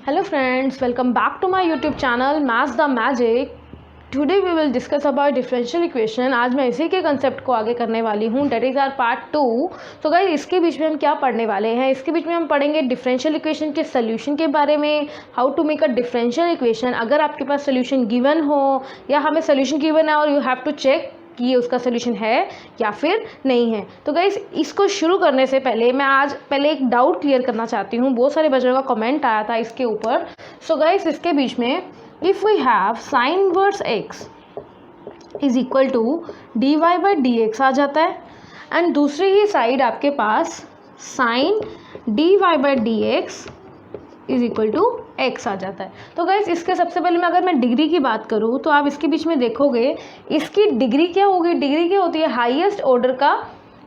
Hello friends, welcome back to my YouTube channel Maths the Magic. Today we will discuss about differential equation. आज मैं इसी के concept को आगे करने वाली हूँ. That is our part 2. तो गाइस इसके बीच में हम क्या पढ़ने वाले हैं? इसके बीच में हम पढ़ेंगे डिफरेंशियल इक्वेशन के सोल्यूशन के बारे में, how to make a differential equation. अगर आपके पास सोल्यूशन गिवन हो या हमें सोल्यूशन गिवन है और यू हैव टू चेक कि ये उसका सोल्यूशन है या फिर नहीं है. तो गाइस इसको शुरू करने से पहले मैं आज पहले एक डाउट क्लियर करना चाहती हूँ. बहुत सारे बच्चों का कमेंट आया था इसके ऊपर. सो गाइस इसके बीच में if we have sine inverse x is equal to d y by d x आ जाता है एंड दूसरी ही साइड आपके पास sine d y by d x is equal to x आ जाता है. तो गाइस इसके सबसे पहले मैं अगर मैं डिग्री की बात करूँ तो आप इसके बीच में देखोगे इसकी डिग्री क्या होगी. डिग्री क्या होती है? हाईएस्ट ऑर्डर का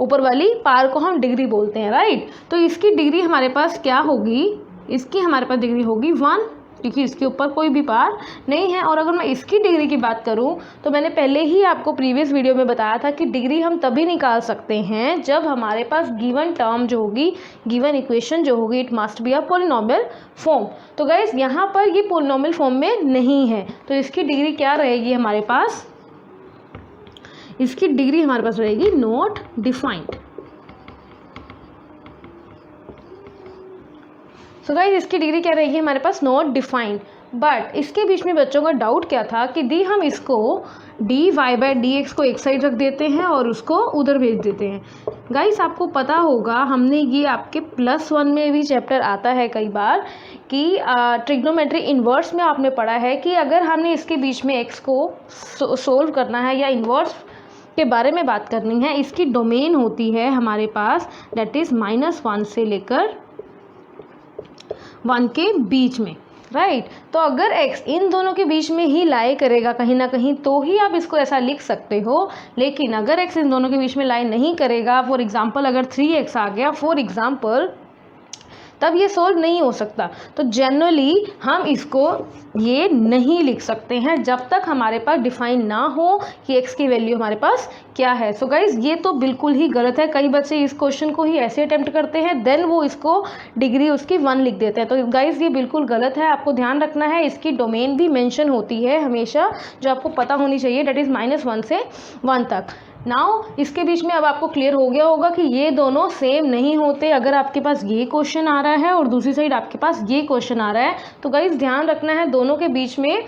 ऊपर वाली पार को हम डिग्री बोलते हैं, राइट. तो इसकी डिग्री हमारे पास क्या होगी? इसकी हमारे पास डिग्री होगी 1, क्योंकि इसके ऊपर कोई भी पार नहीं है. और अगर मैं इसकी डिग्री की बात करूं तो मैंने पहले ही आपको प्रीवियस वीडियो में बताया था कि डिग्री हम तभी निकाल सकते हैं जब हमारे पास गिवन टर्म जो होगी, गिवन इक्वेशन जो होगी, it must be a polynomial form. तो गाइस यहाँ पर ये पॉलिनोमियल फॉर्म में नहीं है, तो इसकी डिग्री क्या रहेगी हमारे पास? इसकी डिग्री हमारे पास रहेगी नॉट डिफाइंड. सो गाइस इसकी डिग्री क्या रहेगी हमारे पास? Not defined. बट इसके बीच में बच्चों का डाउट क्या था कि दी हम इसको d y by d x को एक साइड रख देते हैं और उसको उधर भेज देते हैं. गाइस आपको पता होगा, हमने ये आपके +1 में भी चैप्टर आता है कई बार कि ट्रिग्नोमेट्री इन्वर्स में आपने पढ़ा है कि अगर हमने इसके बीच में एक्स को सोल्व करना है या इन्वर्स के बारे में बात करनी है, इसकी डोमेन होती है हमारे पास दैट इज़ -1 से लेकर 1 के बीच में, राइट. तो अगर x इन दोनों के बीच में ही लाई करेगा कहीं ना कहीं तो ही आप इसको ऐसा लिख सकते हो. लेकिन अगर x इन दोनों के बीच में लाई नहीं करेगा, फॉर एग्जांपल अगर 3x आ गया फॉर एग्जांपल, तब ये सोल्व नहीं हो सकता. तो जनरली हम इसको ये नहीं लिख सकते हैं जब तक हमारे पास डिफाइन ना हो कि x की वैल्यू हमारे पास क्या है. सो गाइज ये तो बिल्कुल ही गलत है. कई बच्चे इस क्वेश्चन को ही ऐसे अटेम्प्ट करते हैं, देन वो इसको डिग्री उसकी 1 लिख देते हैं. तो गाइज ये बिल्कुल गलत है. आपको ध्यान रखना है इसकी डोमेन भी मेंशन होती है हमेशा, जो आपको पता होनी चाहिए. डेट इज़ -1 से 1 तक. नाउ इसके बीच में अब आपको क्लियर हो गया होगा कि ये दोनों सेम नहीं होते. अगर आपके पास ये क्वेश्चन आ रहा है और दूसरी साइड आपके पास ये क्वेश्चन आ रहा है, तो गाइस ध्यान रखना है दोनों के बीच में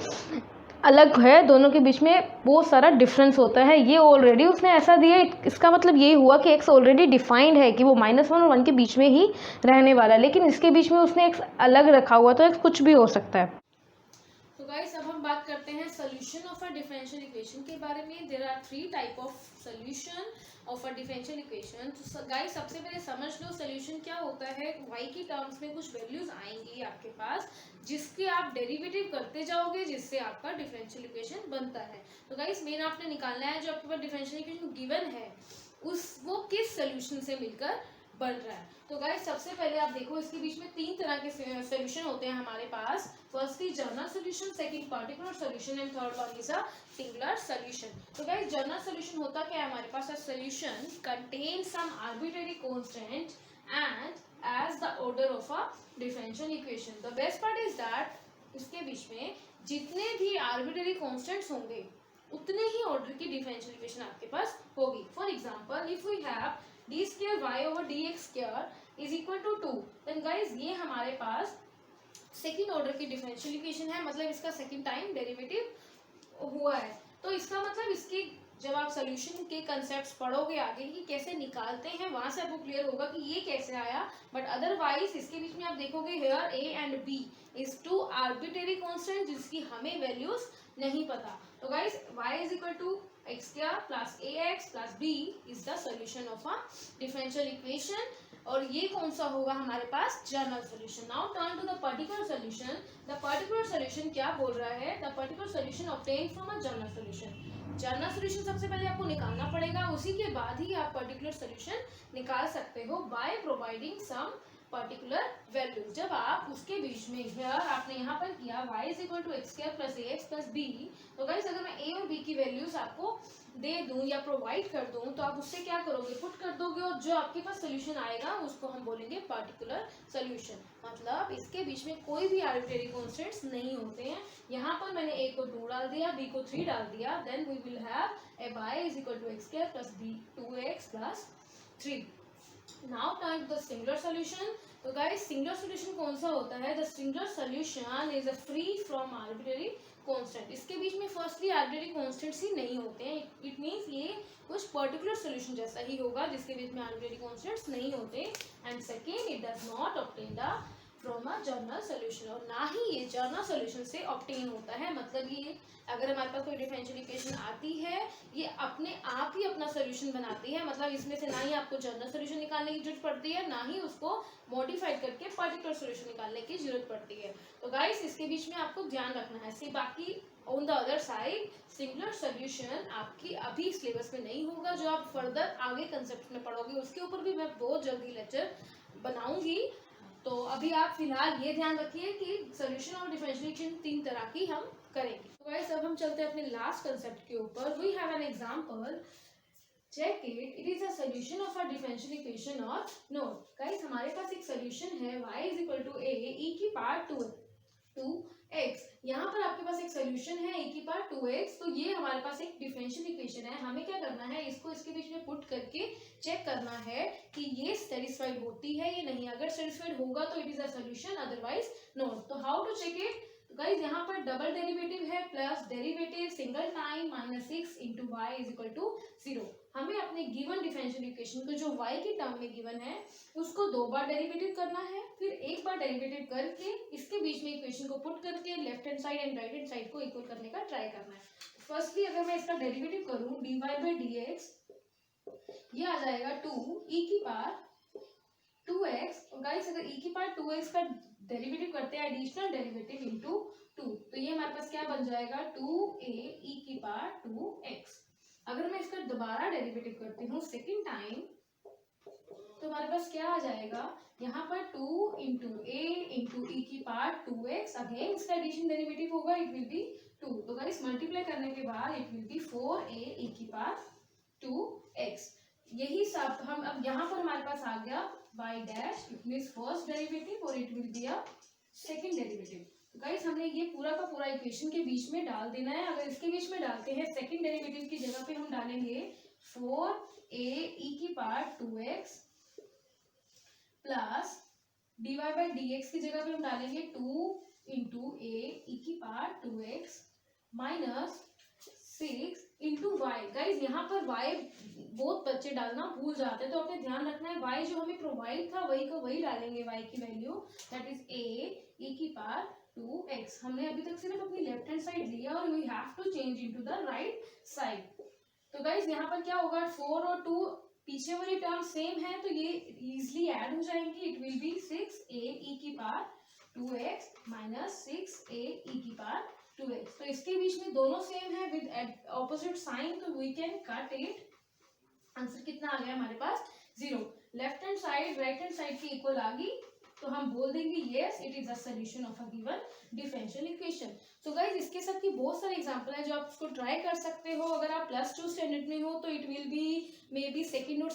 अलग है, दोनों के बीच में बहुत सारा डिफरेंस होता है. ये ऑलरेडी उसने ऐसा दिया, इसका मतलब ये हुआ कि एक्स ऑलरेडी डिफाइंड है कि वो -1 और 1 के बीच में ही रहने वाला है. लेकिन इसके बीच में उसने एक्स अलग रखा हुआ, तो एक्स कुछ भी हो सकता है. तो गाइस अब हम बात करते हैं solution of a differential equation के बारे में. There are 3 type of solution of a differential equation. तो गाइस सबसे पहले समझ लो सोल्यूशन क्या होता है. y की टर्म्स में कुछ वैल्यूज आएंगी आपके पास, जिसके आप डेरिवेटिव करते जाओगे, जिससे आपका डिफरेंशियल इक्वेशन बनता है. तो गाइस मेन आपने निकालना है जो आपके पास डिफरेंशियल इक्वेशन गिवन है वो किस सोल्यूशन से मिलकर बन रहा है. तो गाइस सबसे पहले आप देखो इसके बीच में 3 तरह के सॉल्यूशन होते हैं हमारे पास. First is general solution, second particular solution and third one is a singular solution. तो गाइस जनरल सॉल्यूशन होता क्या है हमारे पास? A solution contain some arbitrary constant and as the order of a differential equation. The best part is that इसके बीच में जितने भी आर्बिट्रेरी कांस्टेंट्स होंगे उतने ही ऑर्डर की डिफरेंशियल इक्वेशन आपके पास होगी. For example if we have D square y over d x square is equal to 2, then guys ये हमारे पास सेकेंड ऑर्डर की डिफरेंशियल इक्वेशन है, मतलब इसका सेकेंड टाइम डेरिवेटिव हुआ है. तो इसका मतलब इसकी जब आप सोल्यूशन के कंसेप्ट्स पढ़ोगे आगे कि कैसे निकालते हैं, वहां से आपको क्लियर होगा कि ये कैसे आया. बट अदरवाइज इसके बीच में आप देखोगे here a and b is 2 arbitrary constant जिसकी हमें वैल्यूज नहीं पता. तो guys y is equal to x square plus ax plus b is the solution of a differential equation. और ये कौन सा होगा हमारे पास? General solution. Now turn to the particular solution. The particular solution क्या बोल रहा है? The particular solution obtain from a general solution. General solution सबसे पहले आपको निकालना पड़ेगा, उसी के बाद ही आप पर्टिकुलर सॉल्यूशन निकाल सकते हो by providing some particular value. जब आप उसके बीच में हियर आपने यहाँ पर किया y is equal to x square plus a x plus b, तो गाइस अगर मैं a और b की वैल्यूज आपको दे दूं या प्रोवाइड कर दूं तो आप उससे क्या करोगे, पुट कर दोगे, और जो आपके पास सोल्यूशन आएगा उसको हम बोलेंगे पर्टिकुलर सोल्यूशन। मतलब इसके बीच में कोई भी आर्बिट्रेरी कॉन्स्टेंट्स नहीं होते हैं। यहाँ पर मैंने a को 2 डाल दिया, b को 3 डाल दिया, then we will have a y is equal to x square plus b 2x plus 3। Now time the singular solution. तो गाइस सिंगुलर सॉल्यूशन कौन सा होता है, the singular solution is a free from arbitrary constant. इसके बीच में firstly arbitrary constants ही नहीं होते हैं, इट मींस ये कुछ पर्टिकुलर सॉल्यूशन जैसा ही होगा जिसके बीच में आर्बिट्रेरी कांस्टेंट्स नहीं होते। And second, it does not obtain the from a journal solution, और ना ही ये जर्नल सोल्यूशन से ऑब्टेन होता है। मतलब ये अगर हमारे पास कोई डिफरेंशियल इक्वेशन आती है ये अपने आप ही अपना सोल्यूशन बनाती है। मतलब इसमें से ना ही आपको जर्नल सोल्यूशन निकालने की जरूरत पड़ती है, ना ही उसको मॉडिफाइड करके पर्टिकुलर सोल्यूशन निकालने की जरूरत पड़ती है। तो गाइस इसके बीच में आपको ध्यान रखना है। सी बाकी on the other side singular solution आपकी अभी सिलेबस में नहीं होगा, जो आप फर्दर आगे कंसेप्ट में पढ़ोगे उसके ऊपर भी मैं बहुत जल्दी लेक्चर बनाऊंगी। तो अभी आप फिलहाल ये ध्यान रखिए कि सोल्यूशन और डिफरेंशिएशन 3 तरह की हम करेंगे। तो गाइस अब हम चलते हैं अपने लास्ट कंसेप्ट के ऊपर। We have an example, check it is a solution of a differential equation और नोट। गाइस हमारे पास एक सोल्यूशन है y is equal to a e की पावर 2x। यहाँ पर आपके पास एक सोल्यूशन है e की पावर 2x। तो ये हमारे पास एक डिफरेंशियल इक्वेशन है। हमें क्या करना है, इसको इसके बीच में पुट करके चेक करना है कि ये सेटिस्फाइड होती है या नहीं। अगर सेटिस्फाइड होगा तो it is a solution, otherwise not. तो how to check it, guys यहाँ पर डबल डेरिवेटिव है plus derivative single time minus 6 into y is equal to 0। हमें अपने गिवन डिफरेंशियल इक्वेशन को जो y की टर्म में गिवन है उसको 2 बार डेरिवेटिव करना है, फिर एक बार डेरिवेटिव करके इसके बीच में इक्वेशन को पुट करके left hand side and right hand side को इक्वल करने का ट्राई करना है। फर्स्टली अगर मैं इसका डेरिवेटिव करूं dy बाई डी एक्स, ये आ जाएगा 2 e की पावर 2x। और गाइस अगर e की पावर 2x का डेरिवेटिव करते हैं एडिशनल डेरिवेटिव इनटू 2, तो ये हमारे पास क्या बन जाएगा 2a e की पावर 2x। अगर मैं इसका दोबारा डेरिवेटिव करती हूँ सेकेंड टाइम, तो हमारे पास क्या आ जाएगा, यहाँ पर 2 इंटू ए इंटू ई की पावर 2x। अगेन इसका एडिशन डेरिवेटिव होगा, इट विल बी 2। तो गाइस मल्टीप्लाई करने के बाद it will B 4a e की पावर 2x। यही सब हम अब यहाँ पर हमारे पास आ गया y dash, it means first derivative और it will be a second derivative. तो गाइस हमने ये पूरा का पूरा इक्वेशन के बीच में डाल देना है। अगर इसके बीच में डालते हैं सेकंड डेरिवेटिव की जगह पे हम डालेंगे 4a e की power 2x plus dy by d x की जगह पे हम डालेंगे 2 इंटू ए ई की power 2x minus 6 into y. Guys यहाँ पर y बहुत बच्चे डालना भूल जाते हैं, तो आपने ध्यान रखना है y जो हमें प्रोवाइड था वही को वही डालेंगे, y की value that is a e की पावर 2x। हमने अभी तक सिर्फ अपनी लेफ्ट हैंड साइड लिया और we have to change into the right side. तो गाइज यहाँ पर क्या होगा, 4 और 2 पीछे वाली टर्म सेम है तो ये इजिली ऐड हो जाएंगी। It will be 6a e की power 2x minus 6a e की पावर 2x। तो इसके बीच में दोनों सेम है विद ऑपोजिट साइन, तो we can cut it. Answer कितना आ गया हमारे पास 0। Left hand side right hand side की इक्वल आ गई, तो हम बोल देंगे yes it is a solution of a given differential equation. तो गाइज इसके साथ की बहुत सारे एग्जांपल है जो आप उसको ट्राई कर सकते हो। अगर आप +2 स्टैंडर्ड में हो तो it will B may be second और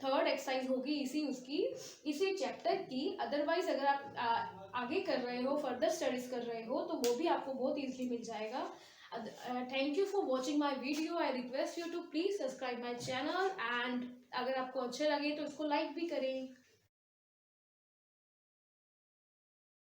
थर्ड एक्सरसाइज होगी इसी चैप्टर की। अदरवाइज अगर आप आगे कर रहे हो, फर्दर स्टडीज कर रहे हो, तो वो भी आपको बहुत ईजिली मिल जाएगा। Thank you for watching my video. I request you to please subscribe my channel and अगर आपको अच्छे लगे तो इसको लाइक भी करें।